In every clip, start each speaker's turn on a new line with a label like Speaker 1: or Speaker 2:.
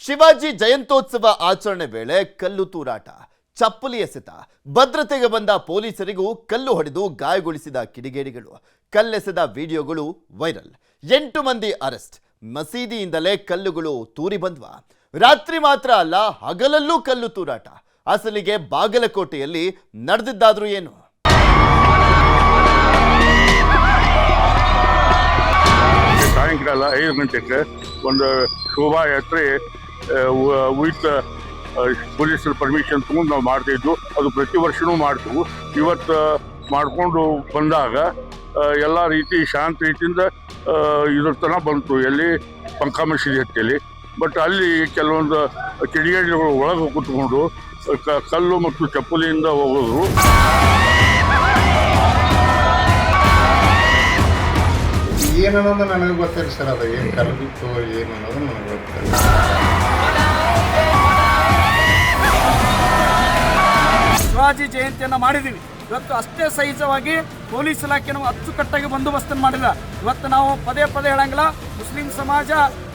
Speaker 1: ಶಿವಾಜಿ ಜಯಂತ್ಯೋತ್ಸವ ಆಚರಣೆ ವೇಳೆ ಕಲ್ಲು ತೂರಾಟ, ಚಪ್ಪಲಿ ಎಸೆತ, ಭದ್ರತೆಗೆ ಬಂದ ಪೊಲೀಸರಿಗೂ ಕಲ್ಲು ಹೊಡೆದು ಗಾಯಗೊಳಿಸಿದ ಕಿಡಿಗೇಡಿಗಳು, ಕಲ್ಲೆಸೆದ ವಿಡಿಯೋಗಳು ವೈರಲ್. 8 ಮಂದಿ ಅರೆಸ್ಟ್. ಮಸೀದಿಯಿಂದಲೇ ಕಲ್ಲುಗಳು ತೂರಿ ಬಂದ್ವಾ? ರಾತ್ರಿ ಮಾತ್ರ ಅಲ್ಲ, ಹಗಲಲ್ಲೂ ಕಲ್ಲು ತೂರಾಟ. ಅಸಲಿಗೆ ಬಾಗಲಕೋಟೆಯಲ್ಲಿ ನಡೆದಿದ್ದಾದ್ರೂ ಏನು?
Speaker 2: ಸಾಯಂಕಾಲ 5 ಗಂಟೆಗೆ ಒಂದು ಶೋಭಾಯಾತ್ರೆ ವಿತ್ ಪೊಲೀಸರ ಪರ್ಮಿಷನ್ ತಗೊಂಡು ನಾವು ಮಾಡ್ತಾಯಿದ್ವು. ಅದು ಪ್ರತಿ ವರ್ಷವೂ ಮಾಡ್ತೀವಿ. ಇವತ್ತು ಮಾಡಿಕೊಂಡು ಬಂದಾಗ ಎಲ್ಲ ರೀತಿ ಶಾಂತ ರೀತಿಯಿಂದ ಇದ್ರ ತನಕ ಬಂತು. ಎಲ್ಲಿ ಪಂಕ ಮಸೀದಿ ಹತ್ತಿಯಲ್ಲಿ. ಬಟ್ ಅಲ್ಲಿ ಕೆಲವೊಂದು ಕಿಡಿಗೇಡಿಗಳು ಒಳಗೆ ಕೂತ್ಕೊಂಡು ಕಲ್ಲು ಮತ್ತು ಚಪ್ಪಲಿಯಿಂದ ಹೋಗೋದು.
Speaker 3: ಏನನ್ನೋದು ನನಗೆ ಗೊತ್ತಿಲ್ಲ ಸರ್. ಅದು ಏನು ಕಲ್ಬಿತ್ತು ಏನು ಅನ್ನೋದು ನನಗೆ ಗೊತ್ತಿಲ್ಲ.
Speaker 4: ಶಿವಾಜಿ ಜಯಂತಿಯನ್ನು ಮಾಡಿದ್ದೀವಿ. ಇವತ್ತು ಅಷ್ಟೇ ಸಹಜವಾಗಿ ಪೊಲೀಸ್ ಇಲಾಖೆ ನಾವು ಅಚ್ಚುಕಟ್ಟಾಗಿ ಬಂದೋಬಸ್ತನ್ನು ಮಾಡಿಲ್ಲ. ಇವತ್ತು ನಾವು ಪದೇ ಪದೇ ಹೇಳಂಗಿಲ್ಲ, ಮುಸ್ಲಿಂ ಸಮಾಜ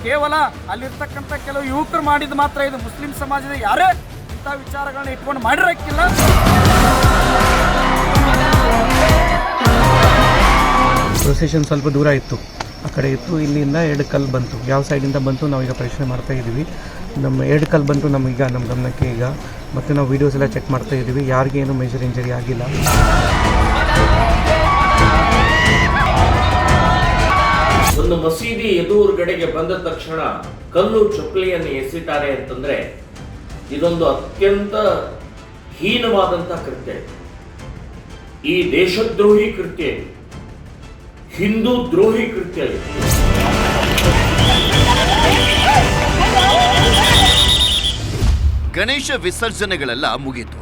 Speaker 4: ಕೇವಲ ಅಲ್ಲಿರ್ತಕ್ಕಂಥ ಕೆಲವು ಯುವಕರು ಮಾಡಿದ್ದು ಮಾತ್ರ ಇದು. ಮುಸ್ಲಿಂ ಸಮಾಜದ ಯಾರೇ ಇಂಥ ವಿಚಾರಗಳನ್ನ ಇಟ್ಕೊಂಡು ಮಾಡಿರೋಕ್ಕಿಲ್ಲ.
Speaker 5: ಪ್ರೊಸೆಷನ್ ಸ್ವಲ್ಪ ದೂರ ಇತ್ತು, ಆ ಕಡೆ ಇತ್ತು. ಇಲ್ಲಿಂದ 2 ಕಲ್ಲು ಬಂತು. ಯಾವ ಸೈಡಿಂದ ಬಂತು ನಾವೀಗ ಪ್ರಶ್ನೆ ಮಾಡ್ತಾ ಇದ್ದೀವಿ. ನಮ್ಮ 2 ಕಲ್ಲು ಬಂತು ನಮಗೀಗ, ನಮ್ಮ ಗಮನಕ್ಕೆ ಈಗ. ಮತ್ತು ನಾವು ವೀಡಿಯೋಸ್ ಎಲ್ಲ ಚೆಕ್ ಮಾಡ್ತಾ ಇದ್ದೀವಿ. ಯಾರಿಗೇನು ಮೇಜರ್ ಇಂಜರಿ ಆಗಿಲ್ಲ.
Speaker 6: ಒಂದು ಮಸೀದಿ ಎದುರುಗಡೆಗೆ ಬಂದ ತಕ್ಷಣ ಕಲ್ಲು ಚಪ್ಪಲಿಯನ್ನು ಎಸೆತಾರೆ ಅಂತಂದ್ರೆ ಇದೊಂದು ಅತ್ಯಂತ ಹೀನವಾದಂಥ ಕೃತ್ಯ. ಈ ದೇಶದ್ರೋಹಿ ಕೃತ್ಯ, ಹಿಂದೂ ದ್ರೋಹಿ ಕೃತ್ಯ.
Speaker 1: ಗಣೇಶ ವಿಸರ್ಜನೆಗಳೆಲ್ಲ ಮುಗಿತು,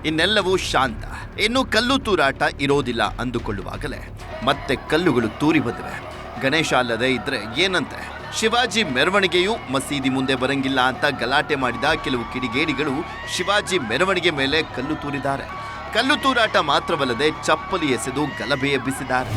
Speaker 1: ಇನ್ನೆಲ್ಲವೂ ಶಾಂತ. ಇನ್ನು ಕಲ್ಲು ತೂರಾಟ ಇರೋದಿಲ್ಲ ಅಂದುಕೊಳ್ಳುವಾಗಲೇ ಮತ್ತೆ ಕಲ್ಲುಗಳು ತೂರಿ ಬಂದಿವೆ. ಗಣೇಶ ಅಲ್ಲದೆ ಇದ್ರೆ ಏನಂತೆ? ಶಿವಾಜಿ ಮೆರವಣಿಗೆಯೂ ಮಸೀದಿ ಮುಂದೆ ಬರಂಗಿಲ್ಲ ಅಂತ ಗಲಾಟೆ ಮಾಡಿದ ಕೆಲವು ಕಿಡಿಗೇಡಿಗಳು ಶಿವಾಜಿ ಮೆರವಣಿಗೆ ಮೇಲೆ ಕಲ್ಲು ತೂರಿದ್ದಾರೆ. ಕಲ್ಲು ತೂರಾಟ ಮಾತ್ರವಲ್ಲದೆ ಚಪ್ಪಲಿ ಎಸೆದು ಗಲಭೆ ಎಬ್ಬಿಸಿದ್ದಾರೆ.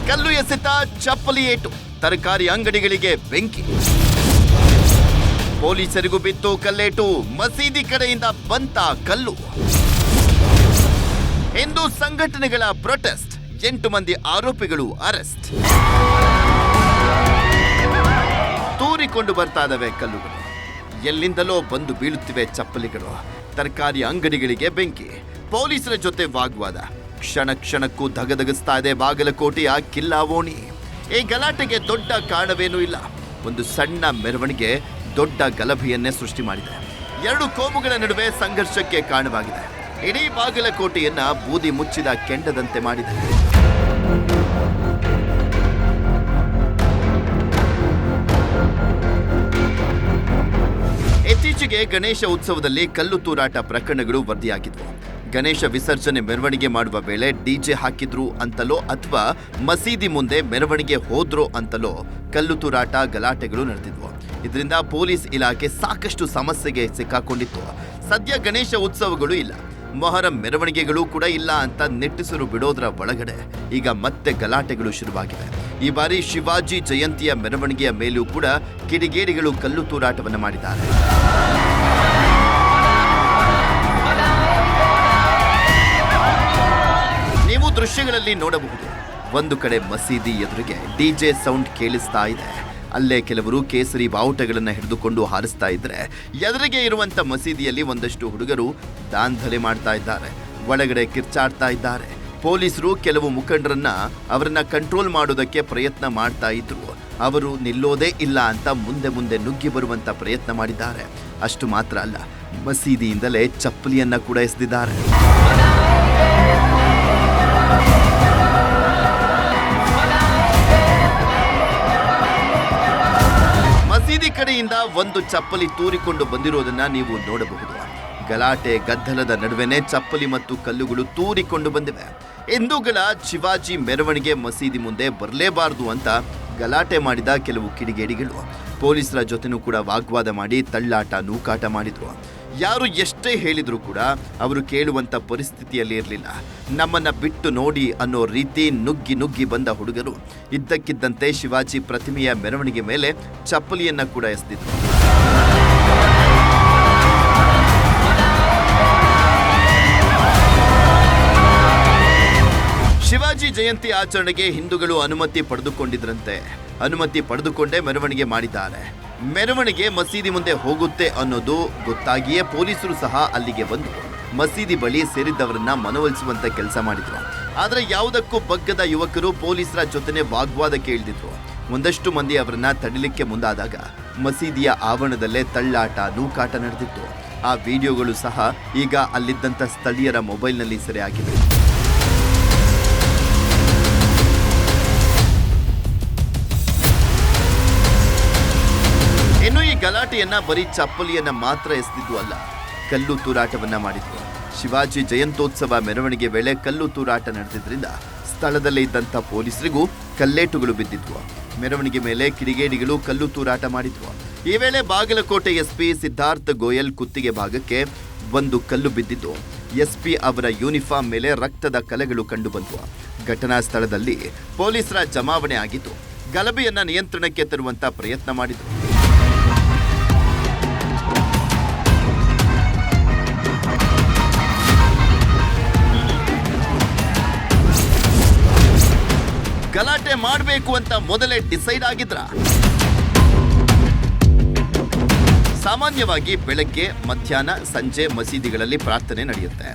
Speaker 1: ಕಲ್ಲು ಎಸೆತ, ಚಪ್ಪಲಿ ಏಟು, ತರಕಾರಿ ಅಂಗಡಿಗಳಿಗೆ ಬೆಂಕಿ, ಪೊಲೀಸರಿಗೂ ಬಿತ್ತು ಕಲ್ಲೇಟು. ಮಸೀದಿ ಕಡೆಯಿಂದ ಬಂತ ಕಲ್ಲು. ಹಿಂದೂ ಸಂಘಟನೆಗಳ ಪ್ರೊಟೆಸ್ಟ್, 8 ಮಂದಿ ಆರೋಪಿಗಳು ಅರೆಸ್ಟ್. ತೂರಿಕೊಂಡು ಬರ್ತಾ ಇದ್ದಾವೆ ಕಲ್ಲುಗಳು, ಎಲ್ಲಿಂದಲೋ ಬಂದು ಬೀಳುತ್ತಿವೆ ಚಪ್ಪಲಿಗಳು. ತರಕಾರಿ ಅಂಗಡಿಗಳಿಗೆ ಬೆಂಕಿ, ಪೊಲೀಸರ ಜೊತೆ ವಾಗ್ವಾದ. ಕ್ಷಣ ಕ್ಷಣಕ್ಕೂ ಧಗಧಗಿಸ್ತಾ ಇದೆ ಬಾಗಲಕೋಟೆಯ ಕಿಲ್ಲಾವೋಣಿ. ಈ ಗಲಾಟೆಗೆ ದೊಡ್ಡ ಕಾರಣವೇನೂ ಇಲ್ಲ. ಒಂದು ಸಣ್ಣ ಮೆರವಣಿಗೆ ದೊಡ್ಡ ಗಲಭೆಯನ್ನೇ ಸೃಷ್ಟಿ ಮಾಡಿದೆ. 2 ಕೋಮುಗಳ ನಡುವೆ ಸಂಘರ್ಷಕ್ಕೆ ಕಾರಣವಾಗಿದೆ. ಇಡೀ ಬಾಗಲಕೋಟೆಯನ್ನ ಬೂದಿ ಮುಚ್ಚಿದ ಕೆಂಡದಂತೆ ಮಾಡಿದೆ. ಇತ್ತೀಚೆಗೆ ಗಣೇಶ ಉತ್ಸವದಲ್ಲಿ ಕಲ್ಲು ತೂರಾಟ ಪ್ರಕರಣಗಳು ವರದಿಯಾಗಿದ್ವು. ಗಣೇಶ ವಿಸರ್ಜನೆ ಮೆರವಣಿಗೆ ಮಾಡುವ ವೇಳೆ ಡಿಜೆ ಹಾಕಿದ್ರು ಅಂತಲೋ ಅಥವಾ ಮಸೀದಿ ಮುಂದೆ ಮೆರವಣಿಗೆ ಹೋದ್ರೋ ಅಂತಲೋ ಕಲ್ಲು ತೂರಾಟ ಗಲಾಟೆಗಳು ನಡೆದಿದ್ವು. ಇದರಿಂದ ಪೊಲೀಸ್ ಇಲಾಖೆ ಸಾಕಷ್ಟು ಸಮಸ್ಯೆಗೆ ಸಿಕ್ಕಾಕೊಂಡಿತ್ತು. ಸದ್ಯ ಗಣೇಶ ಉತ್ಸವಗಳು ಇಲ್ಲ, ಮೊಹರಂ ಮೆರವಣಿಗೆಗಳು ಕೂಡ ಇಲ್ಲ ಅಂತ ನಿಟ್ಟುಸಿರು ಬಿಡೋದ್ರ ಒಳಗಡೆ ಈಗ ಮತ್ತೆ ಗಲಾಟೆಗಳು ಶುರುವಾಗಿವೆ. ಈ ಬಾರಿ ಶಿವಾಜಿ ಜಯಂತಿಯ ಮೆರವಣಿಗೆಯ ಮೇಲೂ ಕೂಡ ಕಿಡಿಗೇಡಿಗಳು ಕಲ್ಲು ತೂರಾಟವನ್ನು ಮಾಡಿದ್ದಾರೆ. ನೀವು ದೃಶ್ಯಗಳಲ್ಲಿ ನೋಡಬಹುದು, ಒಂದು ಕಡೆ ಮಸೀದಿ ಎದುರಿಗೆ ಡಿಜೆ ಸೌಂಡ್ ಕೇಳಿಸ್ತಾ ಇದೆ. ಅಲ್ಲೇ ಕೆಲವರು ಕೇಸರಿ ಬಾವುಟಗಳನ್ನು ಹಿಡಿದುಕೊಂಡು ಹಾರಿಸ್ತಾ ಇದ್ರೆ, ಎದುರಿಗೆ ಇರುವಂತ ಮಸೀದಿಯಲ್ಲಿ ಒಂದಷ್ಟು ಹುಡುಗರು ದಾಂಧಲೆ ಮಾಡ್ತಾ ಇದ್ದಾರೆ, ಒಳಗಡೆ ಕಿರ್ಚಾಡ್ತಾ ಇದ್ದಾರೆ. ಪೊಲೀಸರು ಕೆಲವು ಮುಖಂಡರನ್ನ ಅವರನ್ನ ಕಂಟ್ರೋಲ್ ಮಾಡೋದಕ್ಕೆ ಪ್ರಯತ್ನ ಮಾಡ್ತಾ ಇದ್ರು. ಅವರು ನಿಲ್ಲೋದೇ ಇಲ್ಲ ಅಂತ ಮುಂದೆ ಮುಂದೆ ನುಗ್ಗಿ ಬರುವಂತ ಪ್ರಯತ್ನ ಮಾಡಿದ್ದಾರೆ. ಅಷ್ಟು ಮಾತ್ರ ಅಲ್ಲ, ಮಸೀದಿಯಿಂದಲೇ ಚಪ್ಪಲಿಯನ್ನ ಕೂಡ ಎಸೆದಿದ್ದಾರೆ. ಮಸೀದಿ ಕಡೆಯಿಂದ ಒಂದು ಚಪ್ಪಲಿ ತೂರಿಕೊಂಡು ಬಂದಿರೋದನ್ನ ನೀವು ನೋಡಬಹುದು. ಗಲಾಟೆ ಗದ್ದಲದ ನಡುವೆನೇ ಚಪ್ಪಲಿ ಮತ್ತು ಕಲ್ಲುಗಳು ತೂರಿಕೊಂಡು ಬಂದಿವೆ. ಹಿಂದೂಗಳ ಶಿವಾಜಿ ಮೆರವಣಿಗೆ ಮಸೀದಿ ಮುಂದೆ ಬರಲೇಬಾರದು ಅಂತ ಗಲಾಟೆ ಮಾಡಿದ ಕೆಲವು ಕಿಡಿಗೇಡಿಗಳು ಪೊಲೀಸರ ಜೊತೆನೂ ಕೂಡ ವಾಗ್ವಾದ ಮಾಡಿ ತಳ್ಳಾಟ ನೂಕಾಟ ಮಾಡಿದ್ರು. ಯಾರು ಎಷ್ಟೇ ಹೇಳಿದ್ರು ಕೂಡ ಅವರು ಕೇಳುವಂತ ಪರಿಸ್ಥಿತಿಯಲ್ಲಿ ಇರಲಿಲ್ಲ. ನಮ್ಮನ್ನ ಬಿಟ್ಟು ನೋಡಿ ಅನ್ನೋ ರೀತಿ ನುಗ್ಗಿ ನುಗ್ಗಿ ಬಂದ ಹುಡುಗರು ಇದ್ದಕ್ಕಿದ್ದಂತೆ ಶಿವಾಜಿ ಪ್ರತಿಮೆಯ ಮೆರವಣಿಗೆ ಮೇಲೆ ಚಪ್ಪಲಿಯನ್ನ ಕೂಡ ಎಸೆದಿದ್ರು. ಶಿವಾಜಿ ಜಯಂತಿ ಆಚರಣೆಗೆ ಹಿಂದೂಗಳು ಅನುಮತಿ ಪಡೆದುಕೊಂಡಿದ್ರಂತೆ. ಅನುಮತಿ ಪಡೆದುಕೊಂಡೇ ಮೆರವಣಿಗೆ ಮಾಡಿದ್ದಾರೆ. ಮೆರವಣಿಗೆ ಮಸೀದಿ ಮುಂದೆ ಹೋಗುತ್ತೆ ಅನ್ನೋದು ಗೊತ್ತಾಗಿಯೇ ಪೊಲೀಸರು ಸಹ ಅಲ್ಲಿಗೆ ಬಂದು ಮಸೀದಿ ಬಳಿ ಸೇರಿದ್ದವರನ್ನ ಮನವೊಲಿಸುವಂತ ಕೆಲಸ ಮಾಡಿದ್ರು. ಆದ್ರೆ ಯಾವುದಕ್ಕೂ ಬಗ್ಗದ ಯುವಕರು ಪೊಲೀಸರ ಜೊತೆನೆ ವಾಗ್ವಾದಕ್ಕೆ ಇಳಿದಿದ್ರು. ಒಂದಷ್ಟು ಮಂದಿ ಅವರನ್ನ ತಡಿಲಿಕ್ಕೆ ಮುಂದಾದಾಗ ಮಸೀದಿಯ ಆವರಣದಲ್ಲೇ ತಳ್ಳಾಟ ನೂಕಾಟ ನಡೆದಿತ್ತು. ಆ ವಿಡಿಯೋಗಳು ಸಹ ಈಗ ಅಲ್ಲಿದ್ದಂಥ ಸ್ಥಳೀಯರ ಮೊಬೈಲ್ನಲ್ಲಿ ಸೆರೆಯಾಗಿವೆ. ಇನ್ನು ಈ ಗಲಾಟೆಯನ್ನ ಬರೀ ಚಪ್ಪಲಿಯನ್ನ ಮಾತ್ರ ಎಸೆದಿದ್ದು ಅಲ್ಲ, ಕಲ್ಲು ತೂರಾಟವನ್ನ ಮಾಡಿದ್ರು. ಶಿವಾಜಿ ಜಯಂತ್ಯೋತ್ಸವ ಮೆರವಣಿಗೆ ವೇಳೆ ಕಲ್ಲು ತೂರಾಟ ನಡೆದಿದ್ರಿಂದ ಸ್ಥಳದಲ್ಲೇ ಇದ್ದಂಥ ಪೊಲೀಸರಿಗೂ ಕಲ್ಲೇಟುಗಳು ಬಿದ್ದಿದ್ವು. ಮೆರವಣಿಗೆ ಮೇಲೆ ಕಿಡಿಗೇಡಿಗಳು ಕಲ್ಲು ತೂರಾಟ ಮಾಡಿದ್ರು. ಈ ವೇಳೆ ಬಾಗಲಕೋಟೆ ಎಸ್ಪಿ ಸಿದ್ಧಾರ್ಥ ಗೋಯಲ್ ಕುತ್ತಿಗೆ ಭಾಗಕ್ಕೆ ಒಂದು ಕಲ್ಲು ಬಿದ್ದಿದ್ದು ಎಸ್ಪಿ ಅವರ ಯೂನಿಫಾರ್ಮ್ ಮೇಲೆ ರಕ್ತದ ಕಲೆಗಳು ಕಂಡುಬಂತು. ಘಟನಾ ಸ್ಥಳದಲ್ಲಿ ಪೊಲೀಸರ ಜಮಾವಣೆ ಆಗಿದ್ದು ಗಲಭೆಯನ್ನ ನಿಯಂತ್ರಣಕ್ಕೆ ತರುವಂತ ಪ್ರಯತ್ನ ಮಾಡಿದ್ರು. ಗಲಾಟೆ ಮಾಡಬೇಕು ಅಂತ ಮೊದಲೇ ಡಿಸೈಡ್ ಆಗಿದ್ರ? ಸಾಮಾನ್ಯವಾಗಿ ಬೆಳಗ್ಗೆ, ಮಧ್ಯಾಹ್ನ, ಸಂಜೆ ಮಸೀದಿಗಳಲ್ಲಿ ಪ್ರಾರ್ಥನೆ ನಡೆಯುತ್ತೆ.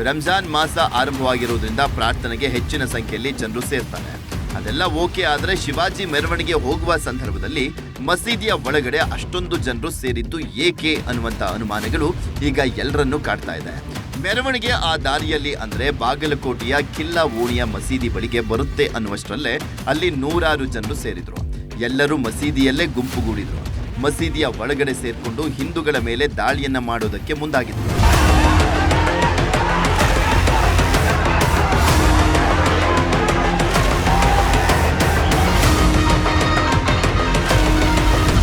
Speaker 1: ರಂಜಾನ್ ಮಾಸ ಆರಂಭವಾಗಿರುವುದರಿಂದ ಪ್ರಾರ್ಥನೆಗೆ ಹೆಚ್ಚಿನ ಸಂಖ್ಯೆಯಲ್ಲಿ ಜನರು ಸೇರ್ತಾರೆ. ಅದೆಲ್ಲ ಓಕೆ, ಆದರೆ ಶಿವಾಜಿ ಮೆರವಣಿಗೆ ಹೋಗುವ ಸಂದರ್ಭದಲ್ಲಿ ಮಸೀದಿಯ ಒಳಗಡೆ ಅಷ್ಟೊಂದು ಜನರು ಸೇರಿದ್ದು ಏಕೆ ಅನ್ನುವಂಥ ಅನುಮಾನಗಳು ಈಗ ಎಲ್ಲರನ್ನೂ ಕಾಡ್ತಾ ಇದೆ. ಮೆರವಣಿಗೆ ಆ ದಾರಿಯಲ್ಲಿ ಅಂದ್ರೆ ಬಾಗಲಕೋಟೆಯ ಕಿಲ್ಲಾ ಓಣಿಯ ಮಸೀದಿ ಬಳಿಗೆ ಬರುತ್ತೆ ಅನ್ನುವಷ್ಟರಲ್ಲೇ ಅಲ್ಲಿ ನೂರಾರು ಜನರು ಸೇರಿದ್ರು. ಎಲ್ಲರೂ ಮಸೀದಿಯಲ್ಲೇ ಗುಂಪುಗೂಡಿದ್ರು. ಮಸೀದಿಯ ಒಳಗಡೆ ಸೇರ್ಕೊಂಡು ಹಿಂದೂಗಳ ಮೇಲೆ ದಾಳಿಯನ್ನ ಮಾಡೋದಕ್ಕೆ ಮುಂದಾಗಿದ್ರು.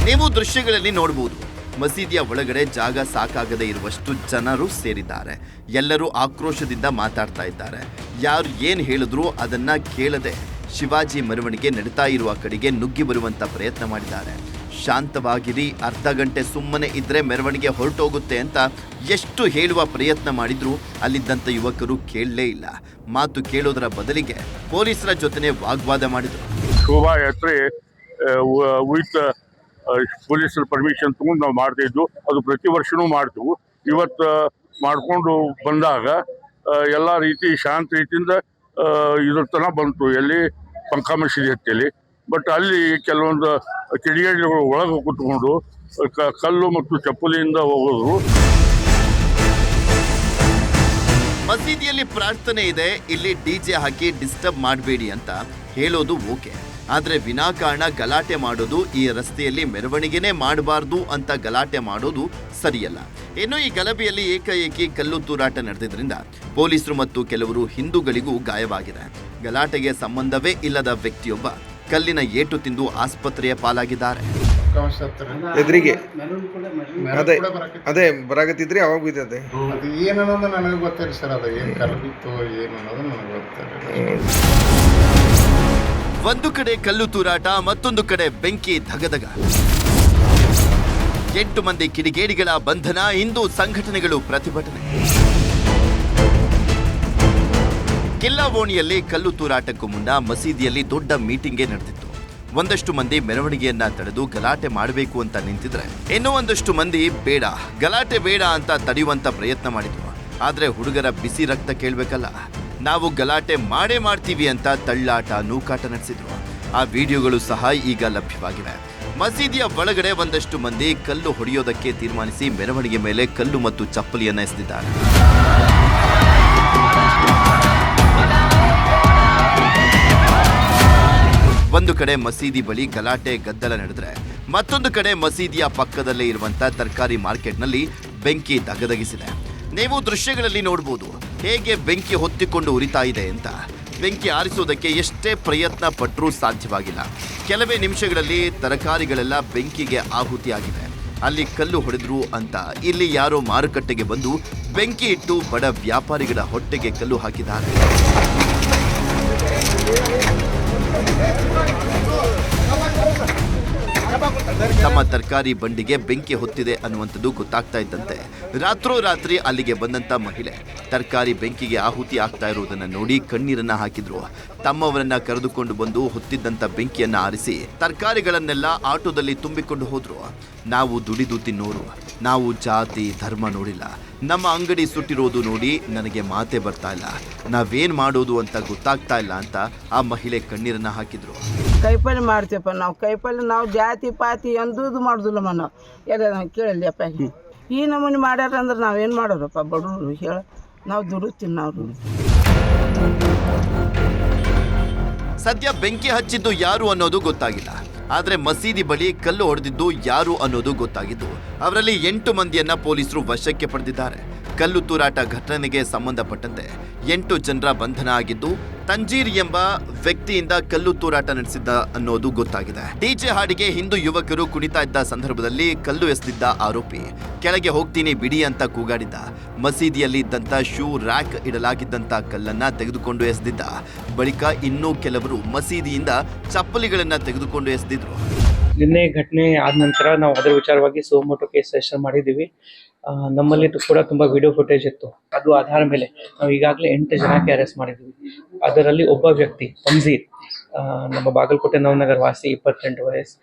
Speaker 1: ನೀವು ದೃಶ್ಯಗಳಲ್ಲಿ ನೋಡಬಹುದು, ಮಸೀದಿಯ ಒಳಗಡೆ ಜಾಗ ಸಾಕಾಗದೇ ಇರುವಷ್ಟು ಜನರು ಸೇರಿದ್ದಾರೆ. ಎಲ್ಲರೂ ಆಕ್ರೋಶದಿಂದ ಮಾತಾಡ್ತಾ ಇದ್ದಾರೆ. ಯಾರು ಏನು ಹೇಳಿದ್ರು ಅದನ್ನ ಕೇಳದೆ ಶಿವಾಜಿ ಮೆರವಣಿಗೆ ನಡೀತಾ ಇರುವ ಕಡೆಗೆ ನುಗ್ಗಿ ಬರುವಂತ ಪ್ರಯತ್ನ ಮಾಡಿದ್ದಾರೆ. ಶಾಂತವಾಗಿರಿ, ಅರ್ಧ ಗಂಟೆ ಸುಮ್ಮನೆ ಇದ್ರೆ ಮೆರವಣಿಗೆ ಹೊರಟೋಗುತ್ತೆ ಅಂತ ಎಷ್ಟು ಹೇಳುವ ಪ್ರಯತ್ನ ಮಾಡಿದ್ರು ಅಲ್ಲಿದ್ದಂಥ ಯುವಕರು ಕೇಳಲೇ ಇಲ್ಲ. ಮಾತು ಕೇಳೋದರ ಬದಲಿಗೆ ಪೊಲೀಸರ ಜೊತೆನೆ ವಾಗ್ವಾದ ಮಾಡಿದ್ರು.
Speaker 2: ಶೋಭಾಯಾತ್ರೆ ವಿತ್ ಪೊಲೀಸರ ಪರ್ಮಿಷನ್ ತಗೊಂಡು ನಾವು ಮಾಡ್ತಾಯಿದ್ವು. ಅದು ಪ್ರತಿ ವರ್ಷವೂ ಮಾಡ್ತೀವಿ. ಇವತ್ತು ಮಾಡಿಕೊಂಡು ಬಂದಾಗ ಎಲ್ಲ ರೀತಿ ಶಾಂತ ರೀತಿಯಿಂದ ಇದ್ರ ತನಕ ಬಂತು. ಎಲ್ಲಿ ಪಂಕ ಮಸೀದಿ ಹತ್ತಿಯಲ್ಲಿ. ಬಟ್ ಅಲ್ಲಿ ಕೆಲವೊಂದು ಕಿಡಿಗೇಡಿಗಳು ಒಳಗೆ ಕೂತ್ಕೊಂಡು ಕಲ್ಲು ಮತ್ತು ಚಪ್ಪಲಿಯಿಂದ ಹೋಗೋದು.
Speaker 1: ಮಸೀದಿಯಲ್ಲಿ ಪ್ರಾರ್ಥನೆ ಇದೆ, ಇಲ್ಲಿ ಡಿಜೆ ಹಾಕಿ ಡಿಸ್ಟರ್ಬ್ ಮಾಡಬೇಡಿ ಅಂತ ಹೇಳೋದು ಓಕೆ, ಆದರೆ ವಿನಾಕಾರಣ ಗಲಾಟೆ ಮಾಡೋದು, ಈ ರಸ್ತೆಯಲ್ಲಿ ಮೆರವಣಿಗೆನೇ ಮಾಡಬಾರ್ದು ಅಂತ ಗಲಾಟೆ ಮಾಡೋದು ಸರಿಯಲ್ಲ. ಇನ್ನು ಈ ಗಲಭೆಯಲ್ಲಿ ಏಕಾಏಕಿ ಕಲ್ಲು ತೂರಾಟ ನಡೆದಿದ್ದರಿಂದ ಪೊಲೀಸರು ಮತ್ತು ಕೆಲವರು ಹಿಂದೂಗಳಿಗೂ ಗಾಯವಾಗಿದೆ. ಗಲಾಟೆಗೆ ಸಂಬಂಧವೇ ಇಲ್ಲದ ವ್ಯಕ್ತಿಯೊಬ್ಬ ಕಲ್ಲಿನ ಏಟು ತಿಂದು ಆಸ್ಪತ್ರೆಯ ಪಾಲಾಗಿದ್ದಾರೆ.
Speaker 7: ಎದುರಿಗೆ ಅದೇ ಬರಾಕತ್ತಿದ್ರಿ ಅವಾಗ ಬಿದ್ದದೆ.
Speaker 3: ಅದು ಏನನ್ನೋದು ನನಗೆ ಗೊತ್ತಿಲ್ಲ ಸರ್. ಅದು ಏನು ಕಲ್ಲು ಬಿತ್ತು ಏನು ಅನ್ನೋದು ನನಗೆ ಗೊತ್ತಿಲ್ಲ.
Speaker 1: ಒಂದು ಕಡೆ ಕಲ್ಲು ತೂರಾಟ, ಮತ್ತೊಂದು ಕಡೆ ಬೆಂಕಿ ಧಗಧಗ. 8 ಮಂದಿ ಕಿಡಿಗೇಡಿಗಳ ಬಂಧನ, ಹಿಂದೂ ಸಂಘಟನೆಗಳು ಪ್ರತಿಭಟನೆ. ಕಿಲ್ಲಾ ಓಣಿಯಲ್ಲಿ ಕಲ್ಲು ತೂರಾಟಕ್ಕೂ ಮುನ್ನ ಮಸೀದಿಯಲ್ಲಿ ದೊಡ್ಡ ಮೀಟಿಂಗೇ ನಡೆದಿತ್ತು. ಒಂದಷ್ಟು ಮಂದಿ ಮೆರವಣಿಗೆಯನ್ನ ತಡೆದು ಗಲಾಟೆ ಮಾಡಬೇಕು ಅಂತ ನಿಂತಿದ್ರೆ, ಇನ್ನೂ ಒಂದಷ್ಟು ಮಂದಿ ಬೇಡ, ಗಲಾಟೆ ಬೇಡ ಅಂತ ತಡೆಯುವಂತ ಪ್ರಯತ್ನ ಮಾಡಿದ್ರು. ಆದ್ರೆ ಹುಡುಗರ ಬಿಸಿ ರಕ್ತ ಕೇಳಬೇಕಲ್ಲ, ನಾವು ಗಲಾಟೆ ಮಾಡೇ ಮಾಡ್ತೀವಿ ಅಂತ ತಳ್ಳಾಟ ನೂಕಾಟ ನಡೆಸಿದ್ರು. ಆ ವಿಡಿಯೋಗಳು ಸಹ ಈಗ ಲಭ್ಯವಾಗಿವೆ. ಮಸೀದಿಯ ಒಳಗಡೆ ಒಂದಷ್ಟು ಮಂದಿ ಕಲ್ಲು ಹೊಡೆಯೋದಕ್ಕೆ ತೀರ್ಮಾನಿಸಿ ಮೆರವಣಿಗೆ ಮೇಲೆ ಕಲ್ಲು ಮತ್ತು ಚಪ್ಪಲಿಯನ್ನ ಎಸೆದಿದ್ದಾರೆ. ಒಂದು ಕಡೆ ಮಸೀದಿ ಬಳಿ ಗಲಾಟೆ ಗದ್ದಲ ನಡೆದ್ರೆ, ಮತ್ತೊಂದು ಕಡೆ ಮಸೀದಿಯ ಪಕ್ಕದಲ್ಲೇ ಇರುವಂತ ತರಕಾರಿ ಮಾರ್ಕೆಟ್ನಲ್ಲಿ ಬೆಂಕಿ ಧಗಧಗಿಸಿದೆ. ನೀವು ದೃಶ್ಯಗಳಲ್ಲಿ ನೋಡಬಹುದು ಹೇಗೆ ಬೆಂಕಿ ಹೊತ್ತಿಕೊಂಡು ಉರಿತಾ ಇದೆ ಅಂತ. ಬೆಂಕಿ ಆರಿಸೋದಕ್ಕೆ ಎಷ್ಟೇ ಪ್ರಯತ್ನ ಪಟ್ಟರೂ ಸಾಧ್ಯವಾಗಿಲ್ಲ. ಕೆಲವೇ ನಿಮಿಷಗಳಲ್ಲಿ ತರಕಾರಿಗಳೆಲ್ಲ ಬೆಂಕಿಗೆ ಆಹುತಿಯಾಗಿವೆ. ಅಲ್ಲಿ ಕಲ್ಲು ಹೊಡೆದ್ರು ಅಂತ ಇಲ್ಲಿ ಯಾರೋ ಮಾರುಕಟ್ಟೆಗೆ ಬಂದು ಬೆಂಕಿ ಇಟ್ಟು ಬಡ ವ್ಯಾಪಾರಿಗಳ ಹೊಟ್ಟೆಗೆ ಕಲ್ಲು ಹಾಕಿದ್ದಾರೆ. ತಮ್ಮ ತರಕಾರಿ ಬಂಡಿಗೆ ಬೆಂಕಿ ಹೊತ್ತಿದೆ ಅನ್ನುವಂಥದ್ದು ಗೊತ್ತಾಗ್ತಾ ಇದ್ದಂತೆ ರಾತ್ರೋರಾತ್ರಿ ಅಲ್ಲಿಗೆ ಬಂದಂತ ಮಹಿಳೆ ತರಕಾರಿ ಬೆಂಕಿಗೆ ಆಹುತಿ ಆಗ್ತಾ ಇರುವುದನ್ನ ನೋಡಿ ಕಣ್ಣೀರನ್ನ ಹಾಕಿದ್ರು. ತಮ್ಮವರನ್ನ ಕರೆದುಕೊಂಡು ಬಂದು ಹೊತ್ತಿದ್ದಂತ ಬೆಂಕಿಯನ್ನ ಆರಿಸಿ ತರಕಾರಿಗಳನ್ನೆಲ್ಲ ಆಟೋದಲ್ಲಿ ತುಂಬಿಕೊಂಡು ಹೋದ್ರು. ನಾವು ದುಡಿದು ತಿನ್ನೋರು, ನಾವು ಜಾತಿ ಧರ್ಮ ನೋಡಿಲ್ಲ. ನಮ್ಮ ಅಂಗಡಿ ಸುಟ್ಟಿರೋದು ನೋಡಿ ನನಗೆ ಮಾತೇ ಬರ್ತಾ ಇಲ್ಲ. ನಾವೇನ್ ಮಾಡೋದು ಅಂತ ಗೊತ್ತಾಗ್ತಾ ಇಲ್ಲ ಅಂತ ಆ ಮಹಿಳೆ ಕಣ್ಣೀರನ್ನ ಹಾಕಿದ್ರು.
Speaker 8: ಕೈಪಲ್ಲೆ ಮಾಡ್ತೀವಪ್ಪ ನಾವು. ಕೈಪಲ್ಲೆ ನಾವು ಜಾತಿ ಪಾತಿ ಎಂದೂ ಮಾಡುದಿಲ್ಲಮ್ಮ ನಾವು. ಎಲ್ಲ ಕೇಳಲಿಯಪ್ಪ ಈ ನಮೂನಿ ಮಾಡ್ಯಾರ ಅಂದ್ರೆ ನಾವೇನು ಮಾಡೋರಪ್ಪ ಬಡವರು ಹೇಳ. ನಾವು ದುಡ್ಡು ತಿನ್ನೋರು.
Speaker 1: ಸದ್ಯ ಬೆಂಕಿ ಹಚ್ಚಿದ್ದು ಯಾರು ಅನ್ನೋದು ಗೊತ್ತಾಗಿಲ್ಲ. ಆದ್ರೆ ಮಸೀದಿ ಬಳಿ ಕಲ್ಲು ಹೊಡೆದಿದ್ದು ಯಾರು ಅನ್ನೋದು ಗೊತ್ತಾಗಿದ್ದು ಅವರಲ್ಲಿ 8 ಮಂದಿಯನ್ನ ಪೊಲೀಸರು ವಶಕ್ಕೆ ಪಡೆದಿದ್ದಾರೆ. ಕಲ್ಲು ತೂರಾಟ ಘಟನೆಗೆ ಸಂಬಂಧಪಟ್ಟಂತೆ 8 ಜನರ ಬಂಧನ ಆಗಿದ್ದು ತಂಜೀರ್ ಎಂಬ ವ್ಯಕ್ತಿಯಿಂದ ಕಲ್ಲು ತೂರಾಟ ನಡೆಸಿದ್ದ ಅನ್ನೋದು ಗೊತ್ತಾಗಿದೆ. ಡಿಜೆ ಹಾಡಿಗೆ ಹಿಂದೂ ಯುವಕರು ಕುಣಿತಾ ಇದ್ದ ಸಂದರ್ಭದಲ್ಲಿ ಕಲ್ಲು ಎಸೆದಿದ್ದ ಆರೋಪಿ ಕೆಳಗೆ ಹೋಗ್ತೀನಿ ಬಿಡಿ ಅಂತ ಕೂಗಾಡಿದ್ದ. ಮಸೀದಿಯಲ್ಲಿ ಇದ್ದಂತ ಶೂ ರ್ಯಾಕ್ ಇಡಲಾಗಿದ್ದಂತ ಕಲ್ಲನ್ನ ತೆಗೆದುಕೊಂಡು ಎಸೆದಿದ್ದ. ಬಳಿಕ ಇನ್ನೂ ಕೆಲವರು ಮಸೀದಿಯಿಂದ ಚಪ್ಪಲಿಗಳನ್ನ ತೆಗೆದುಕೊಂಡು ಎಸೆದಿದ್ರು.
Speaker 5: ನಿನ್ನೆ ಘಟನೆ ಆದ ನಂತರ ನಾವು ಅದರ ವಿಚಾರವಾಗಿ ಸೋಮೋಟೋ ಕೇಸ್ ರಿಜಿಸ್ಟರ್ ಮಾಡಿದ್ದೀವಿ. ನಮ್ಮಲ್ಲಿ ಕೂಡ ತುಂಬ ವಿಡಿಯೋ ಫುಟೇಜ್ ಇತ್ತು. ಅದು ಆಧಾರ ಮೇಲೆ ನಾವು ಈಗಾಗಲೇ 8 ಜನಕ್ಕೆ ಅರೆಸ್ಟ್ ಮಾಡಿದ್ದೀವಿ. ಅದರಲ್ಲಿ ಒಬ್ಬ ವ್ಯಕ್ತಿ ತಂಜೀರ್, ನಮ್ಮ ಬಾಗಲಕೋಟೆ ನವನಗರ ವಾಸಿ, 28 ವಯಸ್ಸು.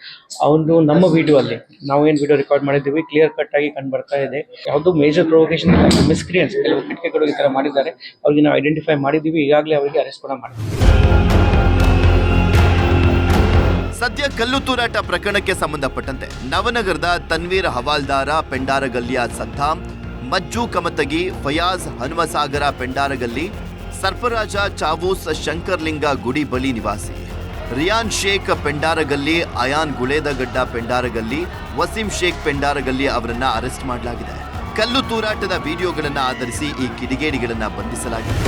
Speaker 5: ಅವನು ನಮ್ಮ ವಿಡಿಯೋ ಅಲ್ಲಿ ನಾವೇನು ವಿಡಿಯೋ ರೆಕಾರ್ಡ್ ಮಾಡಿದ್ದೀವಿ ಕ್ಲಿಯರ್ ಕಟ್ ಆಗಿ ಕಂಡು ಬರ್ತಾ ಇದೆ. ಯಾವುದೋ ಮೇಜರ್ ಪ್ರೊವೊಕೇಶನ್ ಮಿಸ್ಕ್ರಿಯನ್ಸ್ ಕೆಲವು ಕಿಟಕಿಗಳು ಈ ಥರ ಮಾಡಿದ್ದಾರೆ. ಅವ್ರಿಗೆ ನಾವು ಐಡೆಂಟಿಫೈ ಮಾಡಿದ್ದೀವಿ. ಈಗಾಗಲೇ ಅವರಿಗೆ ಅರೆಸ್ಟ್ ಕೂಡ ಮಾಡಿದ್ದೀವಿ.
Speaker 1: ಸದ್ಯ ಕಲ್ಲು ತೂರಾಟ ಪ್ರಕರಣಕ್ಕೆ ಸಂಬಂಧಪಟ್ಟಂತೆ ನವನಗರದ ತನ್ವೀರ್ ಹವಾಲ್ದಾರ ಪೆಂಡಾರಗಲ್ಲಿಯ ಸದ್ದಾಂ, ಮಜ್ಜು ಕಮತಗಿ, ಫಯಾಜ್ ಹನುಮಸಾಗರ ಪೆಂಡಾರಗಲ್ಲಿ, ಸರ್ಫರಾಜ ಚಾವೂಸ್ ಶಂಕರ್ಲಿಂಗ ಗುಡಿ ಬಳಿ ನಿವಾಸಿ, ರಿಯಾನ್ ಶೇಖ್ ಪೆಂಡಾರಗಲ್ಲಿ, ಅಯಾನ್ ಗುಳೇದಗಡ್ಡ ಪೆಂಡಾರಗಲ್ಲಿ, ವಸೀಂ ಶೇಖ್ ಪೆಂಡಾರಗಲ್ಲಿ ಅವರನ್ನ ಅರೆಸ್ಟ್ ಮಾಡಲಾಗಿದೆ. ಕಲ್ಲು ತೂರಾಟದ ವಿಡಿಯೋಗಳನ್ನು ಆಧರಿಸಿ ಈ ಕಿಡಿಗೇಡಿಗಳನ್ನ ಬಂಧಿಸಲಾಗಿದೆ.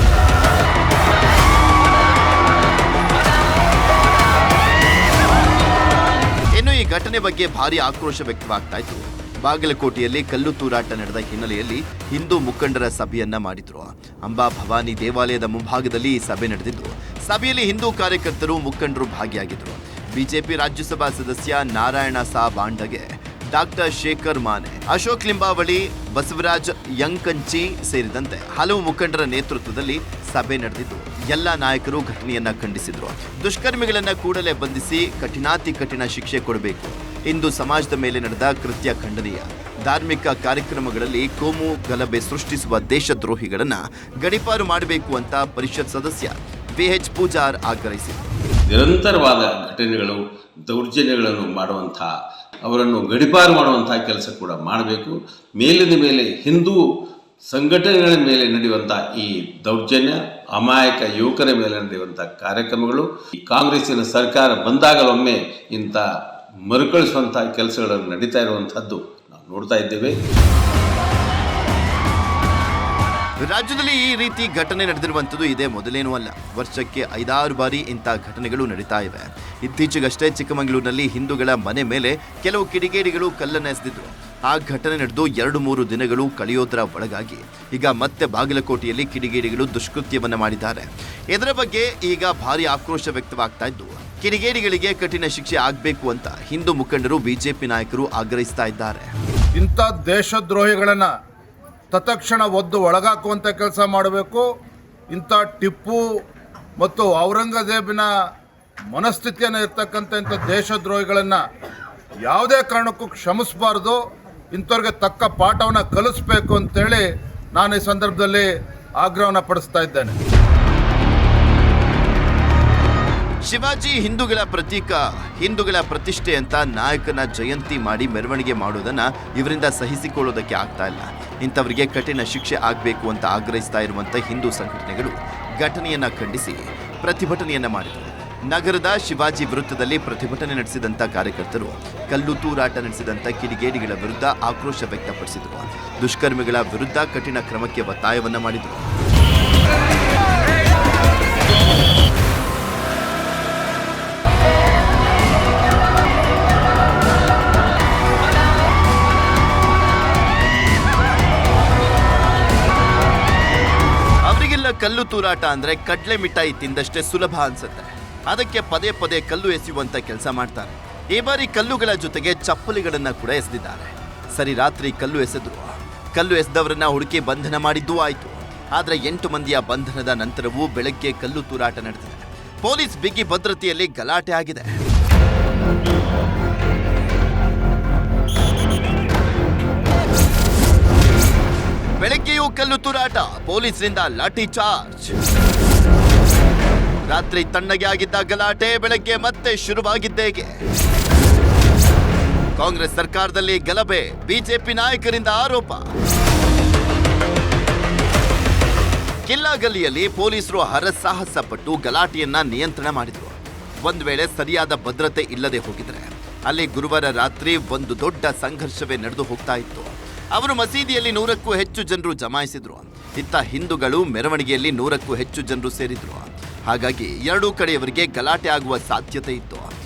Speaker 1: ಇನ್ನು ಈ ಘಟನೆ ಬಗ್ಗೆ ಭಾರಿ ಆಕ್ರೋಶ ವ್ಯಕ್ತವಾಗ್ತಾ ಇತ್ತು. ಬಾಗಲಕೋಟೆಯಲ್ಲಿ ಕಲ್ಲು ತೂರಾಟ ನಡೆದ ಹಿನ್ನೆಲೆಯಲ್ಲಿ ಹಿಂದೂ ಮುಖಂಡರ ಸಭೆಯನ್ನ ಮಾಡಿದ್ರು. ಅಂಬಾ ಭವಾನಿ ದೇವಾಲಯದ ಮುಂಭಾಗದಲ್ಲಿ ಈ ಸಭೆ ನಡೆದಿದ್ದು ಸಭೆಯಲ್ಲಿ ಹಿಂದೂ ಕಾರ್ಯಕರ್ತರು ಮುಖಂಡರು ಭಾಗಿಯಾಗಿದ್ರು. ಬಿಜೆಪಿ ರಾಜ್ಯಸಭಾ ಸದಸ್ಯ ನಾರಾಯಣ ಸಾ ಬಾಂಡಗೆ, ಡಾಕ್ಟರ್ ಶೇಖರ್ ಮಾನೆ, ಅಶೋಕ್ ಲಿಂಬಾವಳಿ, ಬಸವರಾಜ್ ಯಂಕಂಚಿ ಸೇರಿದಂತೆ ಹಲವು ಮುಖಂಡರ ನೇತೃತ್ವದಲ್ಲಿ ಸಭೆ ನಡೆದಿದ್ದು ಎಲ್ಲ ನಾಯಕರು ಘಟನೆಯನ್ನ ಖಂಡಿಸಿದ್ರು. ದುಷ್ಕರ್ಮಿಗಳನ್ನ ಕೂಡಲೇ ಬಂಧಿಸಿ ಕಠಿಣಾತಿ ಕಠಿಣ ಶಿಕ್ಷೆ ಕೊಡಬೇಕು. ಇಂದು ಸಮಾಜದ ಮೇಲೆ ನಡೆದ ಕೃತ್ಯ ಖಂಡನೀಯ. ಧಾರ್ಮಿಕ ಕಾರ್ಯಕ್ರಮಗಳಲ್ಲಿ ಕೋಮು ಗಲಭೆ ಸೃಷ್ಟಿಸುವ ದೇಶದ್ರೋಹಿಗಳನ್ನ ಗಡೀಪಾರು ಮಾಡಬೇಕು ಅಂತ ಪರಿಷತ್ ಸದಸ್ಯ BH ಪೂಜಾರ್ ಆಗ್ರಹಿಸಿದರು.
Speaker 9: ನಿರಂತರವಾದ ಘಟನೆಗಳು, ದೌರ್ಜನ್ಯಗಳನ್ನು ಮಾಡುವಂಥ, ಅವರನ್ನು ಗಡೀಪಾರು ಮಾಡುವಂಥ ಕೆಲಸ ಕೂಡ ಮಾಡಬೇಕು. ಮೇಲಿನ ಮೇಲೆ ಹಿಂದೂ ಸಂಘಟನೆಗಳ ಮೇಲೆ ನಡೆಯುವಂಥ ಈ ದೌರ್ಜನ್ಯ, ಅಮಾಯಕ ಯುವಕರ ಮೇಲೆ ನಡೆಯುವಂಥ ಕಾರ್ಯಕ್ರಮಗಳು, ಈ ಕಾಂಗ್ರೆಸ್ಸಿನ ಸರ್ಕಾರ ಬಂದಾಗಲೊಮ್ಮೆ ಇಂಥ ಮರುಕಳಿಸುವಂಥ ಕೆಲಸಗಳನ್ನು ನಡೀತಾ ಇರುವಂಥದ್ದು ನಾವು ನೋಡ್ತಾ ಇದ್ದೇವೆ.
Speaker 1: ರಾಜ್ಯದಲ್ಲಿ ಈ ರೀತಿ ಘಟನೆ ನಡೆದಿರುವಂಥದ್ದು ಇದೇ ಮೊದಲೇನೂ ಅಲ್ಲ. ವರ್ಷಕ್ಕೆ 5-6 ಬಾರಿ ಇಂಥ ಘಟನೆಗಳು ನಡೀತಾ ಇವೆ. ಇತ್ತೀಚೆಗಷ್ಟೇ ಚಿಕ್ಕಮಗಳೂರಿನಲ್ಲಿ ಹಿಂದೂಗಳ ಮನೆ ಮೇಲೆ ಕೆಲವು ಕಿಡಿಗೇಡಿಗಳು ಕಲ್ಲನ್ನು ಎಸೆದಿದ್ರು. ಆ ಘಟನೆ ನಡೆದು 2-3 ದಿನಗಳು ಕಳೆಯೋದರ ಒಳಗಾಗಿ ಈಗ ಮತ್ತೆ ಬಾಗಲಕೋಟೆಯಲ್ಲಿ ಕಿಡಿಗೇಡಿಗಳು ದುಷ್ಕೃತ್ಯವನ್ನ ಮಾಡಿದ್ದಾರೆ. ಇದರ ಬಗ್ಗೆ ಈಗ ಭಾರಿ ಆಕ್ರೋಶ ವ್ಯಕ್ತವಾಗ್ತಾ ಇದ್ದು ಕಿಡಿಗೇಡಿಗಳಿಗೆ ಕಠಿಣ ಶಿಕ್ಷೆ ಆಗಬೇಕು ಅಂತ ಹಿಂದೂ ಮುಖಂಡರು, ಬಿಜೆಪಿ ನಾಯಕರು ಆಗ್ರಹಿಸ್ತಾ ಇದ್ದಾರೆ.
Speaker 10: ಇಂಥ ದೇಶದ್ರೋಹಿಗಳನ್ನ ತತ್ಕ್ಷಣ ಒದ್ದು ಒಳಗಾಕುವಂಥ ಕೆಲಸ ಮಾಡಬೇಕು. ಇಂಥ ಟಿಪ್ಪು ಮತ್ತು ಔರಂಗಜೇಬಿನ ಮನಸ್ಥಿತಿಯನ್ನು ಇರ್ತಕ್ಕಂಥ ಇಂಥ ದೇಶದ್ರೋಹಿಗಳನ್ನು ಯಾವುದೇ ಕಾರಣಕ್ಕೂ ಕ್ಷಮಿಸಬಾರ್ದು. ಇಂಥವ್ರಿಗೆ ತಕ್ಕ ಪಾಠವನ್ನು ಕಲಿಸ್ಬೇಕು ಅಂತೇಳಿ ನಾನು ಈ ಸಂದರ್ಭದಲ್ಲಿ ಆಗ್ರಹವನ್ನು ಪಡಿಸ್ತಾ ಇದ್ದೇನೆ.
Speaker 1: ಶಿವಾಜಿ ಹಿಂದೂಗಳ ಪ್ರತೀಕ, ಹಿಂದೂಗಳ ಪ್ರತಿಷ್ಠೆ ಅಂತ ನಾಯಕನ ಜಯಂತಿ ಮಾಡಿ ಮೆರವಣಿಗೆ ಮಾಡೋದನ್ನ ಇವರಿಂದ ಸಹಿಸಿಕೊಳ್ಳೋದಕ್ಕೆ ಆಗ್ತಾ ಇಲ್ಲ. ಇಂಥವರಿಗೆ ಕಠಿಣ ಶಿಕ್ಷೆ ಆಗಬೇಕು ಅಂತ ಆಗ್ರಹಿಸ್ತಾ ಇರುವಂಥ ಹಿಂದೂ ಸಂಘಟನೆಗಳು ಘಟನೆಯನ್ನ ಖಂಡಿಸಿ ಪ್ರತಿಭಟನೆಯನ್ನ ಮಾಡಿದರು. ನಗರದ ಶಿವಾಜಿ ವೃತ್ತದಲ್ಲಿ ಪ್ರತಿಭಟನೆ ನಡೆಸಿದಂಥ ಕಾರ್ಯಕರ್ತರು ಕಲ್ಲು ತೂರಾಟ ನಡೆಸಿದಂಥ ಕಿಡಿಗೇಡಿಗಳ ವಿರುದ್ಧ ಆಕ್ರೋಶ ವ್ಯಕ್ತಪಡಿಸಿದರು. ದುಷ್ಕರ್ಮಿಗಳ ವಿರುದ್ಧ ಕಠಿಣ ಕ್ರಮಕ್ಕೆ ಒತ್ತಾಯವನ್ನ ಮಾಡಿದರು. ನಮಗೆಲ್ಲ ಕಲ್ಲು ತೂರಾಟ ಅಂದ್ರೆ ಕಡ್ಲೆ ಮಿಠಾಯಿ ತಿಂದಷ್ಟೇ ಸುಲಭ ಅನ್ಸುತ್ತೆ. ಅದಕ್ಕೆ ಪದೇ ಪದೇ ಕಲ್ಲು ಎಸೆಯುವಂತ ಕೆಲಸ ಮಾಡ್ತಾರೆ. ಈ ಬಾರಿ ಕಲ್ಲುಗಳ ಜೊತೆಗೆ ಚಪ್ಪಲಿಗಳನ್ನ ಕೂಡ ಎಸೆದಿದ್ದಾರೆ. ಸರಿ, ರಾತ್ರಿ ಕಲ್ಲು ಎಸೆದ್ರು. ಕಲ್ಲು ಎಸೆದವರನ್ನ ಹುಡುಕಿ ಬಂಧನ ಮಾಡಿದ್ದೂ ಆಯ್ತು. ಆದ್ರೆ 8 ಮಂದಿಯ ಬಂಧನದ ನಂತರವೂ ಬೆಳಗ್ಗೆ ಕಲ್ಲು ತೂರಾಟ ನಡೆದಿದೆ. ಪೊಲೀಸ್ ಬಿಗಿ ಭದ್ರತೆಯಲ್ಲಿ ಗಲಾಟೆ ಆಗಿದೆ. ಬೆಳಗ್ಗೆಯೂ ಕಲ್ಲು ತೂರಾಟ, ಪೊಲೀಸರಿಂದ ಲಾಠಿ ಚಾರ್ಜ್. ರಾತ್ರಿ ತಣ್ಣಗೆ ಆಗಿದ್ದ ಗಲಾಟೆ ಬೆಳಗ್ಗೆ ಮತ್ತೆ ಶುರುವಾಗಿದ್ದೇಗೆ. ಕಾಂಗ್ರೆಸ್ ಸರ್ಕಾರದಲ್ಲಿ ಗಲಭೆ, ಬಿಜೆಪಿ ನಾಯಕರಿಂದ ಆರೋಪ. ಕಿಲ್ಲಾ ಗಲ್ಲಿಯಲ್ಲಿ ಪೊಲೀಸರು ಹರಸಾಹಸ ಪಟ್ಟು ಗಲಾಟೆಯನ್ನ ನಿಯಂತ್ರಣ ಮಾಡಿದ್ರು. ಒಂದು ವೇಳೆ ಸರಿಯಾದ ಭದ್ರತೆ ಇಲ್ಲದೆ ಹೋಗಿದ್ರೆ ಅಲ್ಲಿ ಗುರುವಾರ ರಾತ್ರಿ ಒಂದು ದೊಡ್ಡ ಸಂಘರ್ಷವೇ ನಡೆದು ಹೋಗ್ತಾ ಇತ್ತು. ಅವರು ಮಸೀದಿಯಲ್ಲಿ 100ಕ್ಕೂ ಹೆಚ್ಚು ಜನರು ಜಮಾಯಿಸಿದ್ರು. ಇತ್ತ ಹಿಂದೂಗಳು ಮೆರವಣಿಗೆಯಲ್ಲಿ 100ಕ್ಕೂ ಹೆಚ್ಚು ಜನರು ಸೇರಿದ್ರು. ಹಾಗಾಗಿ ಎರಡೂ ಕಡೆಯವರಿಗೆ ಗಲಾಟೆ ಆಗುವ ಸಾಧ್ಯತೆ ಇತ್ತು.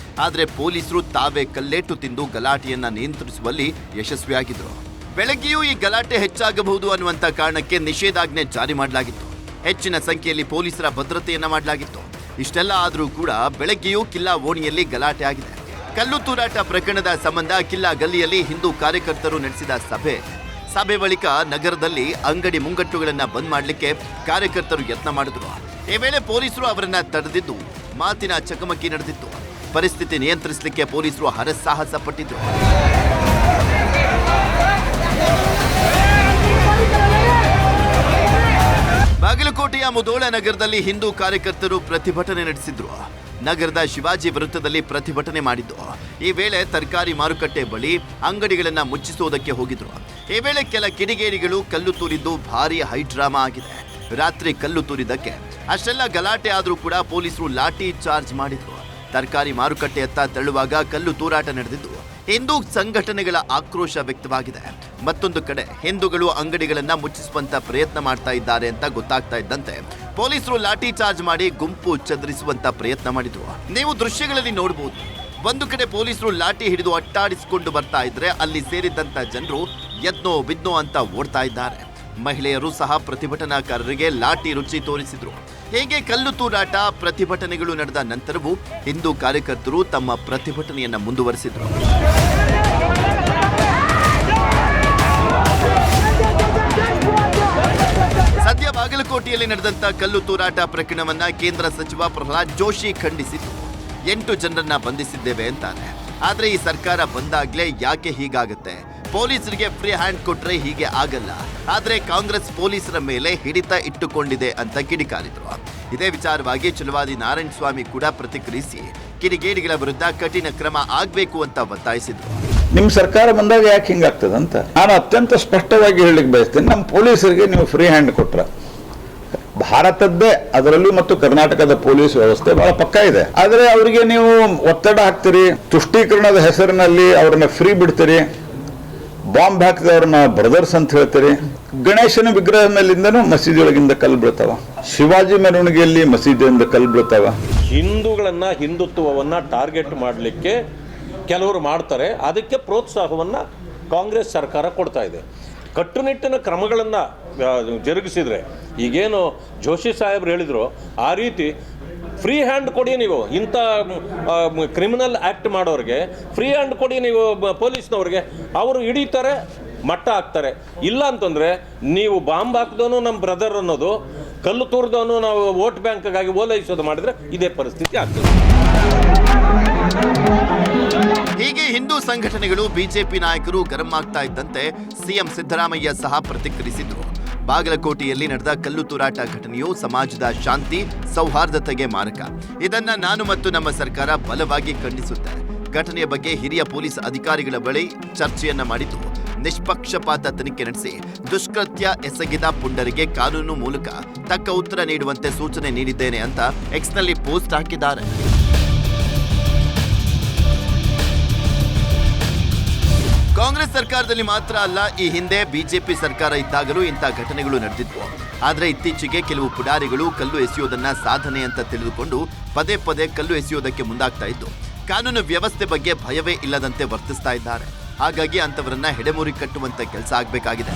Speaker 1: ಆದರೆ ಪೊಲೀಸರು ತಾವೇ ಕಲ್ಲೇಟು ತಿಂದು ಗಲಾಟೆಯನ್ನ ನಿಯಂತ್ರಿಸುವಲ್ಲಿ ಯಶಸ್ವಿಯಾಗಿದ್ರು. ಬೆಳಗ್ಗೆಯೂ ಈ ಗಲಾಟೆ ಹೆಚ್ಚಾಗಬಹುದು ಅನ್ನುವಂಥ ಕಾರಣಕ್ಕೆ ನಿಷೇಧಾಜ್ಞೆ ಜಾರಿ ಮಾಡಲಾಗಿತ್ತು. ಹೆಚ್ಚಿನ ಸಂಖ್ಯೆಯಲ್ಲಿ ಪೊಲೀಸರ ಭದ್ರತೆಯನ್ನ ಮಾಡಲಾಗಿತ್ತು. ಇಷ್ಟೆಲ್ಲ ಆದರೂ ಕೂಡ ಬೆಳಗ್ಗೆಯೂ ಕಿಲ್ಲಾ ಓಣಿಯಲ್ಲಿ ಗಲಾಟೆ ಆಗಿದೆ. ಕಲ್ಲು ತೂರಾಟ ಪ್ರಕರಣದ ಸಂಬಂಧ ಕಿಲ್ಲಾ ಗಲ್ಲಿಯಲ್ಲಿ ಹಿಂದೂ ಕಾರ್ಯಕರ್ತರು ನಡೆಸಿದ ಸಭೆ ಬಳಿಕ ನಗರದಲ್ಲಿ ಅಂಗಡಿ ಮುಂಗಟ್ಟುಗಳನ್ನ ಬಂದ್ ಮಾಡಲಿಕ್ಕೆ ಕಾರ್ಯಕರ್ತರು ಯತ್ನ ಮಾಡಿದ್ರು. ಈ ವೇಳೆ ಪೊಲೀಸರು ಅವರನ್ನ ತಡೆದಿದ್ದು ಮಾತಿನ ಚಕಮಕಿ ನಡೆದಿತ್ತು. ಪರಿಸ್ಥಿತಿ ನಿಯಂತ್ರಿಸಲಿಕ್ಕೆ ಪೊಲೀಸರು ಹರಸಾಹಸ ಪಟ್ಟಿದ್ರು. ಬಾಗಲಕೋಟೆಯ ಮುಧೋಳ ನಗರದಲ್ಲಿ ಹಿಂದೂ ಕಾರ್ಯಕರ್ತರು ಪ್ರತಿಭಟನೆ ನಡೆಸಿದ್ರು. ನಗರದ ಶಿವಾಜಿ ವೃತ್ತದಲ್ಲಿ ಪ್ರತಿಭಟನೆ ಮಾಡಿದ್ದು. ಈ ವೇಳೆ ತರಕಾರಿ ಮಾರುಕಟ್ಟೆ ಬಳಿ ಅಂಗಡಿಗಳನ್ನ ಮುಚ್ಚಿಸುವುದಕ್ಕೆ ಹೋಗಿದ್ರು. ಈ ವೇಳೆ ಕೆಲ ಕಿಡಿಗೇಡಿಗಳು ಕಲ್ಲು ತೂರಿದ್ದು ಭಾರಿ ಹೈಡ್ರಾಮಾ ಆಗಿದೆ. ರಾತ್ರಿ ಕಲ್ಲು ತೂರಿದ್ದಕ್ಕೆ ಅಷ್ಟೆಲ್ಲ ಗಲಾಟೆ ಆದರೂ ಕೂಡ ಪೊಲೀಸರು ಲಾಠಿ ಚಾರ್ಜ್ ಮಾಡಿದ್ರು. ತರಕಾರಿ ಮಾರುಕಟ್ಟೆಯತ್ತ ತಳ್ಳುವಾಗ ಕಲ್ಲು ತೂರಾಟ ನಡೆದಿದ್ದು ಹಿಂದೂ ಸಂಘಟನೆಗಳ ಆಕ್ರೋಶ ವ್ಯಕ್ತವಾಗಿದೆ. ಮತ್ತೊಂದು ಕಡೆ ಹಿಂದೂಗಳು ಅಂಗಡಿಗಳನ್ನ ಮುಚ್ಚಿಸುವಂತ ಪ್ರಯತ್ನ ಮಾಡ್ತಾ ಇದ್ದಾರೆ ಅಂತ ಗೊತ್ತಾಗ್ತಾ ಇದ್ದಂತೆ ಪೊಲೀಸರು ಲಾಠಿ ಚಾರ್ಜ್ ಮಾಡಿ ಗುಂಪು ಚದುರಿಸುವಂತ ಪ್ರಯತ್ನ ಮಾಡಿದ್ರು. ನೀವು ದೃಶ್ಯಗಳಲ್ಲಿ ನೋಡಬಹುದು. ಒಂದು ಕಡೆ ಪೊಲೀಸರು ಲಾಠಿ ಹಿಡಿದು ಅಟ್ಟಾಡಿಸಿಕೊಂಡು ಬರ್ತಾ ಇದ್ರೆ ಅಲ್ಲಿ ಸೇರಿದ್ದಂತ ಜನರು ಎದ್ನೋ ಬಿದ್ನೋ ಅಂತ ಓಡ್ತಾ ಇದ್ದಾರೆ. ಮಹಿಳೆಯರು ಸಹ ಪ್ರತಿಭಟನಾಕಾರರಿಗೆ ಲಾಠಿ ರುಚಿ ತೋರಿಸಿದ್ರು. ಹೀಗೆ ಕಲ್ಲು ತೂರಾಟ ಪ್ರತಿಭಟನೆಗಳು ನಡೆದ ನಂತರವೂ ಹಿಂದೂ ಕಾರ್ಯಕರ್ತರು ತಮ್ಮ ಪ್ರತಿಭಟನೆಯನ್ನ ಮುಂದುವರೆಸಿದ್ರು. ಸದ್ಯ ಬಾಗಲಕೋಟೆಯಲ್ಲಿ ನಡೆದಂತ ಕಲ್ಲು ತೂರಾಟ ಪ್ರಕರಣವನ್ನ ಕೇಂದ್ರ ಸಚಿವ ಪ್ರಹ್ಲಾದ್ ಜೋಶಿ ಖಂಡಿಸಿದ್ದು 8 ಜನರನ್ನ ಬಂಧಿಸಿದ್ದೇವೆ ಅಂತಾರೆ. ಆದ್ರೆ ಈ ಸರ್ಕಾರ ಬಂದಾಗ್ಲೇ ಯಾಕೆ ಹೀಗಾಗುತ್ತೆ? ಪೊಲೀಸರಿಗೆ ಫ್ರೀ ಹ್ಯಾಂಡ್ ಕೊಟ್ರೆ ಹೀಗೆ ಆಗಲ್ಲ. ಆದ್ರೆ ಕಾಂಗ್ರೆಸ್ ಪೊಲೀಸರ ಮೇಲೆ ಹಿಡಿತ ಇಟ್ಟುಕೊಂಡಿದೆ ಅಂತ ಕಿಡಿಕಾರಿದ್ರು. ಇದೇ ವಿಚಾರವಾಗಿ ಛಲವಾದಿ ನಾರಾಯಣ ಸ್ವಾಮಿ ಕೂಡ ಪ್ರತಿಕ್ರಿಯಿಸಿ ಕಿಡಿಗೇಡಿಗಳ ವಿರುದ್ಧ ಕಠಿಣ ಕ್ರಮ ಆಗ್ಬೇಕು ಅಂತ ಒತ್ತಾಯಿಸಿದ್ರು.
Speaker 11: ನಿಮ್ಮ ಸರ್ಕಾರ ಬಂದಾಗ ಯಾಕೆ ಹಿಂಗಾಗ್ತದಂತ ನಾನು ಅತ್ಯಂತ ಸ್ಪಷ್ಟವಾಗಿ ಹೇಳಲಿಕ್ಕೆ ಬಯಸ್ತೇನೆ. ನಮ್ಮ ಪೊಲೀಸರಿಗೆ ನೀವು ಫ್ರೀ ಹ್ಯಾಂಡ್ ಕೊಟ್ರ ಭಾರತದ್ದೇ ಅದರಲ್ಲೂ ಮತ್ತು ಕರ್ನಾಟಕದ ಪೊಲೀಸ್ ವ್ಯವಸ್ಥೆ ಬಹಳ ಪಕ್ಕಾ ಇದೆ. ಆದ್ರೆ ಅವರಿಗೆ ನೀವು ಒತ್ತಡ ಹಾಕ್ತೀರಿ, ತುಷ್ಟೀಕರಣದ ಹೆಸರಿನಲ್ಲಿ ಅವ್ರನ್ನ ಫ್ರೀ ಬಿಡ್ತೀರಿ, ಬಾಂಬ್ ಹಾಕಿದವ್ರನ್ನ ಬ್ರದರ್ಸ್ ಅಂತ ಹೇಳ್ತೀರಿ. ಗಣೇಶನ ವಿಗ್ರಹ ಮೇಲಿಂದನೂ ಮಸೀದಿಯೊಳಗಿಂದ ಕಲ್ಲು ಬೀಳ್ತಾವ, ಶಿವಾಜಿ ಮೆರವಣಿಗೆಯಲ್ಲಿ ಮಸೀದಿಯಿಂದ ಕಲ್ಲು ಬೀಳ್ತಾವ.
Speaker 12: ಹಿಂದೂಗಳನ್ನ ಹಿಂದುತ್ವವನ್ನ ಟಾರ್ಗೆಟ್ ಮಾಡಲಿಕ್ಕೆ ಕೆಲವರು ಮಾಡ್ತಾರೆ. ಅದಕ್ಕೆ ಪ್ರೋತ್ಸಾಹವನ್ನು ಕಾಂಗ್ರೆಸ್ ಸರ್ಕಾರ ಕೊಡ್ತಾ ಇದೆ. ಕಟ್ಟುನಿಟ್ಟಿನ ಕ್ರಮಗಳನ್ನು ಜರುಗಿಸಿದರೆ ಈಗೇನು ಜೋಶಿ ಸಾಹೇಬ್ರು ಹೇಳಿದ್ರು ಆ ರೀತಿ ಫ್ರೀ ಹ್ಯಾಂಡ್ ಕೊಡಿ. ನೀವು ಇಂಥ ಕ್ರಿಮಿನಲ್ ಆ್ಯಕ್ಟ್ ಮಾಡೋರಿಗೆ ಫ್ರೀ ಹ್ಯಾಂಡ್ ಕೊಡಿ ನೀವು ಪೊಲೀಸ್ನವ್ರಿಗೆ, ಅವರು ಹಿಡಿತಾರೆ, ಮಟ್ಟ ಹಾಕ್ತಾರೆ. ಇಲ್ಲ ಅಂತಂದರೆ ನೀವು ಬಾಂಬ್ ಹಾಕಿದವನು ನಮ್ಮ ಬ್ರದರ್ ಅನ್ನೋದು, ಕಲ್ಲು ತೂರಿದವನು ನಾವು ವೋಟ್ ಬ್ಯಾಂಕ್ಗಾಗಿ ಓಲೈಸೋದು ಮಾಡಿದರೆ ಇದೇ ಪರಿಸ್ಥಿತಿ ಆಗ್ತದೆ.
Speaker 1: ಹೀಗೆ ಹಿಂದೂ ಸಂಘಟನೆಗಳು ಬಿಜೆಪಿ ನಾಯಕರು ಗರಂ ಆಗ್ತಾ ಇದ್ದಂತೆ ಸಿಎಂ ಸಿದ್ದರಾಮಯ್ಯ ಸಹ ಪ್ರತಿಕ್ರಿಯಿಸಿದ್ರು. ಬಾಗಲಕೋಟೆಯಲ್ಲಿ ನಡೆದ ಕಲ್ಲು ತೂರಾಟ ಘಟನೆಯು ಸಮಾಜದ ಶಾಂತಿ ಸೌಹಾರ್ದತೆಗೆ ಮಾರಕ. ಇದನ್ನ ನಾನು ಮತ್ತು ನಮ್ಮ ಸರ್ಕಾರ ಬಲವಾಗಿ ಖಂಡಿಸುತ್ತೆ. ಘಟನೆಯ ಬಗ್ಗೆ ಹಿರಿಯ ಪೊಲೀಸ್ ಅಧಿಕಾರಿಗಳ ಬಳಿ ಚರ್ಚೆಯನ್ನ ಮಾಡಿದ್ದು ನಿಷ್ಪಕ್ಷಪಾತ ತನಿಖೆ ನಡೆಸಿ ದುಷ್ಕೃತ್ಯ ಎಸಗಿದ ಪುಂಡರಿಗೆ ಕಾನೂನು ಮೂಲಕ ತಕ್ಕ ಉತ್ತರ ನೀಡುವಂತೆ ಸೂಚನೆ ನೀಡಿದ್ದೇನೆ ಅಂತ ಎಕ್ಸ್ನಲ್ಲಿ ಪೋಸ್ಟ್ ಹಾಕಿದ್ದಾರೆ. ಕಾಂಗ್ರೆಸ್ ಸರ್ಕಾರದಲ್ಲಿ ಮಾತ್ರ ಅಲ್ಲ, ಈ ಹಿಂದೆ ಬಿಜೆಪಿ ಸರ್ಕಾರ ಇದ್ದಾಗಲೂ ಇಂಥ ಘಟನೆಗಳು ನಡೆದಿದ್ವು. ಆದರೆ ಇತ್ತೀಚೆಗೆ ಕೆಲವು ಪುಡಾರಿಗಳು ಕಲ್ಲು ಎಸೆಯೋದನ್ನ ಸಾಧನೆ ಅಂತ ತಿಳಿದುಕೊಂಡು ಪದೇ ಪದೇ ಕಲ್ಲು ಎಸೆಯೋದಕ್ಕೆ ಮುಂದಾಗ್ತಾ ಇದ್ದು ಕಾನೂನು ವ್ಯವಸ್ಥೆ ಬಗ್ಗೆ ಭಯವೇ ಇಲ್ಲದಂತೆ ವರ್ತಿಸ್ತಾ ಇದ್ದಾರೆ. ಹಾಗಾಗಿ ಅಂತವರನ್ನ ಹೆಡೆಮುರಿ ಕಟ್ಟುವಂತ ಕೆಲಸ ಆಗಬೇಕಾಗಿದೆ.